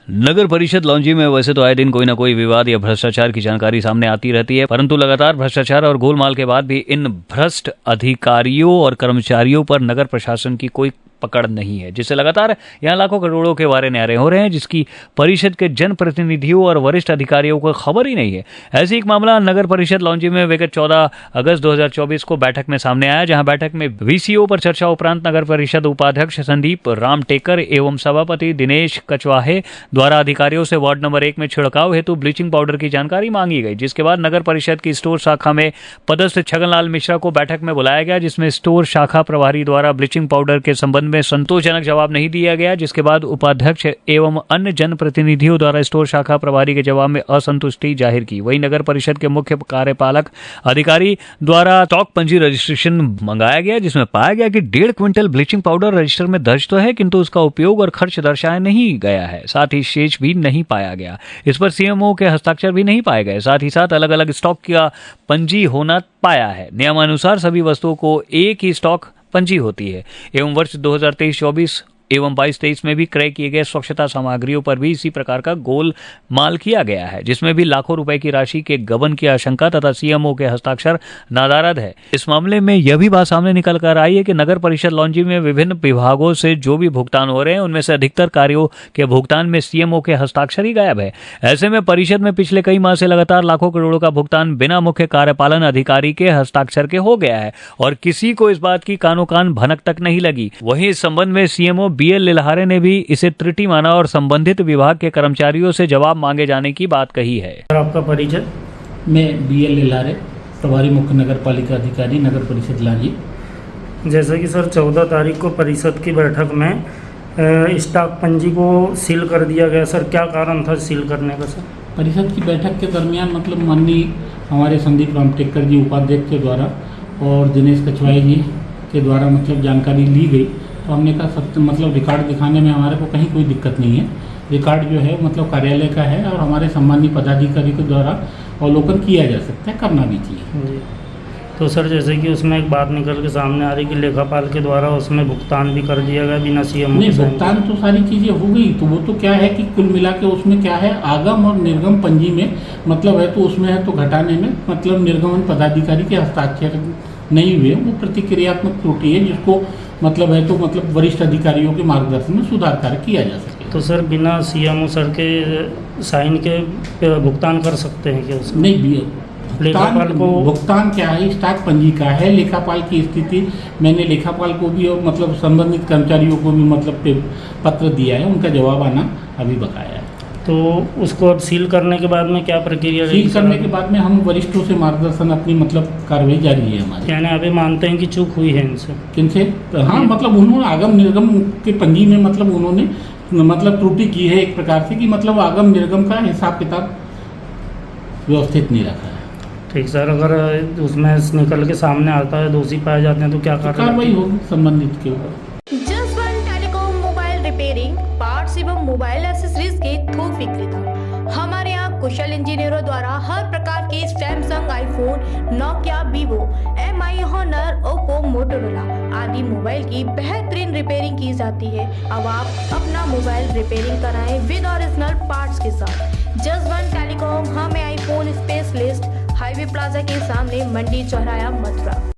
नगर परिषद लॉन्जी में वैसे तो आए दिन कोई ना कोई विवाद या भ्रष्टाचार की जानकारी सामने आती रहती है, परंतु लगातार भ्रष्टाचार और गोलमाल के बाद भी इन भ्रष्ट अधिकारियों और कर्मचारियों पर नगर प्रशासन की कोई पकड़ नहीं है, जिससे लगातार यहाँ लाखों करोड़ों के वारे न्यारे हो रहे हैं, जिसकी परिषद के जनप्रतिनिधियों और वरिष्ठ अधिकारियों को खबर ही नहीं है। ऐसे एक मामला नगर परिषद लॉन्जी में विगत 14 अगस्त 2024 को बैठक में सामने आया, जहां बैठक में वीसीओ पर चर्चा उपरांत नगर परिषद उपाध्यक्ष संदीप राम टेकर एवं सभापति दिनेश कचवाहे द्वारा अधिकारियों से वार्ड नंबर 1 में छिड़काव हेतु ब्लीचिंग पाउडर की जानकारी मांगी गई, जिसके बाद नगर परिषद की स्टोर शाखा में पदस्थ छगनलाल मिश्रा को बैठक में बुलाया गया, जिसमें स्टोर शाखा प्रभारी द्वारा ब्लीचिंग पाउडर के संबंध में संतोषजनक जवाब नहीं दिया गया, जिसके बाद उपाध्यक्ष एवं अन्य जनप्रतिनिधियों द्वारा स्टोर शाखा प्रभारी के जवाब में असंतुष्टि जाहिर की। वहीं नगर परिषद के मुख्य कार्यपालक अधिकारी द्वारा स्टॉक पंजी रजिस्ट्रेशन मंगाया गया, जिसमें पाया गया कि 1.5 क्विंटल ब्लीचिंग पाउडर रजिस्टर में दर्ज तो है, किंतु उसका उपयोग और खर्च दर्शाया नहीं गया है। साथ ही शेष भी नहीं पाया गया। इस पर सीएमओ के हस्ताक्षर भी नहीं पाए गए। साथ ही साथ अलग अलग स्टॉक का पंजी होना पाया है। नियमानुसार सभी वस्तुओं को एक ही स्टॉक पंजी होती है एवं वर्ष 2023-24 एवं 22-23 में भी क्रय किए गए स्वच्छता सामग्रियों पर भी इसी प्रकार का गोल माल किया गया है, जिसमें भी लाखों रुपए की राशि के गबन की आशंका तथा सीएमओ के हस्ताक्षर नादारद है। इस मामले में यह भी बात सामने निकल कर आई है कि नगर परिषद लॉन्जी में विभिन्न विभागों से जो भी भुगतान हो रहे हैं, उनमें से अधिकतर कार्यों के भुगतान में सीएमओ के हस्ताक्षर ही गायब है। ऐसे में परिषद में पिछले कई माह से लगातार लाखों करोड़ों का भुगतान बिना मुख्य कार्यपालन अधिकारी के हस्ताक्षर के हो गया है और किसी को इस बात की कानो कान भनक तक नहीं लगी। वहीं इस संबंध में सीएमओ बीएल लिल्हारे ने भी इसे त्रुटि माना और संबंधित विभाग के कर्मचारियों से जवाब मांगे जाने की बात कही है। आपका परिचय? मैं बीएल लिल्हारे, प्रभारी मुख्य नगर पालिका अधिकारी, नगर परिषद लॉन्जी। जैसा कि सर 14 तारीख को परिषद की बैठक में स्टॉक पंजी को सील कर दिया गया, सर क्या कारण था सील करने का? सर परिषद की बैठक के दरमियान माननीय हमारे संदीप राम टेकर जी उपाध्यक्ष के द्वारा और दिनेश कचवाई जी के द्वारा जानकारी ली गई, तो हमने कहा रिकॉर्ड दिखाने में हमारे को कहीं कोई दिक्कत नहीं है। रिकॉर्ड जो है कार्यालय का है और हमारे सम्मानित पदाधिकारी के द्वारा अवलोकन किया जा सकता है, करना भी चाहिए। तो सर जैसे कि उसमें एक बात निकल के सामने आ रही कि लेखापाल के द्वारा उसमें भुगतान भी कर दिया गया बिना सीएमओ नहीं, भुगतान तो सारी चीज़ें हो गई, तो वो तो क्या है कि कुल मिला के उसमें क्या है, आगम और निर्गम पंजी में है तो उसमें है तो घटाने में निर्गमन पदाधिकारी के हस्ताक्षर नहीं हुए, वो प्रतिक्रियात्मक त्रुटि है, जिसको वरिष्ठ अधिकारियों के मार्गदर्शन में सुधार कार्य किया जा सके। तो सर बिना सीएमओ सर के साइन के भुगतान कर सकते हैं क्या उसमें? नहीं, लेखापाल को भुगतान क्या है, स्टॉक पंजी का है। लेखापाल की स्थिति मैंने लेखापाल को भी और संबंधित कर्मचारियों को भी पत्र दिया है, उनका जवाब आना अभी बकाया है। तो उसको अब सील करने के बाद में क्या प्रक्रिया? सील करने के बाद में हम वरिष्ठों से मार्गदर्शन अपनी कार्रवाई जारी है हमारी। यानी अभी मानते हैं कि चूक हुई है इनसे? किनसे? हाँ, उन्होंने आगम निर्गम के पंजी में उन्होंने त्रुटि की है एक प्रकार से कि आगम निर्गम का हिसाब किताब व्यवस्थित नहीं रखा है। ठीक सर, अगर उसमें निकल के सामने आता है, दोषी पाए जाते हैं तो क्या कार्रवाई होगी संबंधित के ऊपर। पार्ट्स एवं मोबाइल एक्सेसरीज के थोक विक्रेता। हमारे यहाँ कुशल इंजीनियरों द्वारा हर प्रकार के Samsung, iPhone, Nokia, Vivo, Mi, Honor, Oppo, Motorola आदि मोबाइल की बेहतरीन रिपेयरिंग की जाती है। अब आप अपना मोबाइल रिपेयरिंग कराएं विद ओरिजिनल पार्ट्स के साथ। जसवंत टेलीकॉम, हमें आईफोन स्पेशलिस्ट, हाईवे प्लाजा के सामने, मंडी चौराया, मथुरा।